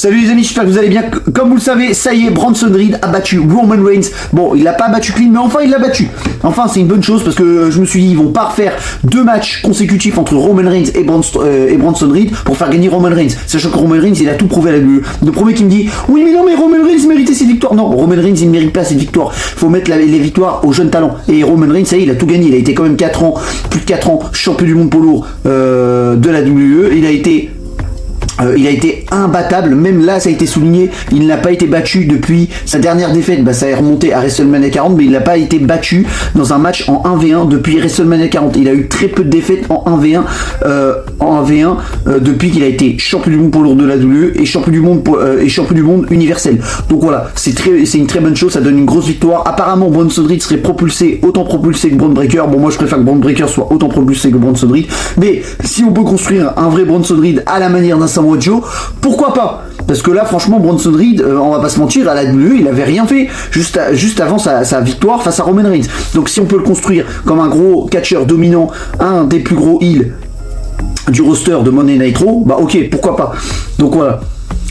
Salut les amis, j'espère que vous allez bien. Comme vous le savez, ça y est, Bronson Reed a battu Roman Reigns. Bon, il l'a pas battu clean, mais enfin il l'a battu. Enfin, c'est une bonne chose parce que je me suis dit, ils vont pas refaire 2 matchs consécutifs entre Roman Reigns et Bronson Reed pour faire gagner Roman Reigns. Sachant que Roman Reigns, il a tout prouvé à la WWE. Le premier qui me dit, oui mais non, mais Roman Reigns méritait ses victoires. Non, Roman Reigns, il ne mérite pas ses victoires. Faut mettre les victoires aux jeunes talents. Et Roman Reigns, ça y est, il a tout gagné. Il a été quand même 4 ans, plus de 4 ans, champion du monde poids lourd de la WWE. Il a été imbattable, même là ça a été souligné, il n'a pas été battu depuis sa dernière défaite, ça est remonté à WrestleMania 40, mais il n'a pas été battu dans un match en 1v1 depuis WrestleMania 40. Il a eu très peu de défaites en 1v1 depuis qu'il a été champion du monde pour lourd de la WWE et champion du monde universel. Donc voilà, c'est une très bonne chose, ça donne une grosse victoire. Apparemment Bronson Reed serait autant propulsé que Bron Breakker. Bon, moi je préfère que Bron Breakker soit autant propulsé que Bronson Reed, mais si on peut construire un vrai Bronson Reed à la manière d'un Samoa Joe, pourquoi pas? Parce que là franchement Bronson Reed, on va pas se mentir, à la WWE il avait rien fait juste avant sa victoire face à Roman Reigns. Donc si on peut le construire comme un gros catcheur dominant, un des plus gros heels du roster de Monday Night Raw, ok, pourquoi pas. Donc voilà,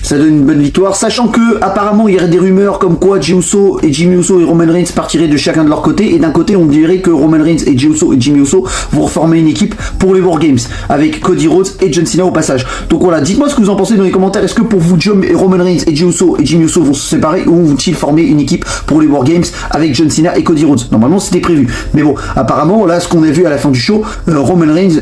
ça donne une bonne victoire, sachant que apparemment il y aurait des rumeurs comme quoi Jimmy Uso et Roman Reigns partiraient de chacun de leur côté, et d'un côté on dirait que Roman Reigns et Jimmy Uso vont reformer une équipe pour les War Games avec Cody Rhodes et John Cena au passage. Donc voilà, dites-moi ce que vous en pensez dans les commentaires. Est-ce que pour vous Roman Reigns et Jimmy Uso vont se séparer, ou vont-ils former une équipe pour les War Games avec John Cena et Cody Rhodes? Normalement c'était prévu, mais bon, apparemment là ce qu'on a vu à la fin du show, Roman Reigns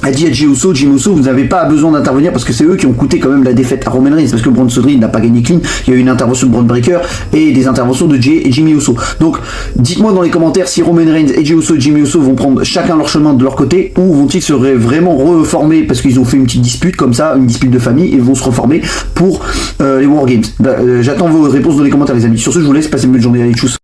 a dit à Jimmy Uso, vous n'avez pas besoin d'intervenir parce que c'est eux qui ont coûté quand même la défaite à Roman Reigns, parce que Bronson Reed n'a pas gagné clean. Il y a eu une intervention de Bron Breakker et des interventions de Jey et Jimmy Uso. Donc dites-moi dans les commentaires si Roman Reigns et Jimmy Uso vont prendre chacun leur chemin de leur côté, ou vont-ils se vraiment reformer parce qu'ils ont fait une petite dispute comme ça, une dispute de famille, et vont se reformer pour les War Games. J'attends vos réponses dans les commentaires les amis. Sur ce, je vous laisse, passer une bonne journée, allez, tchuss.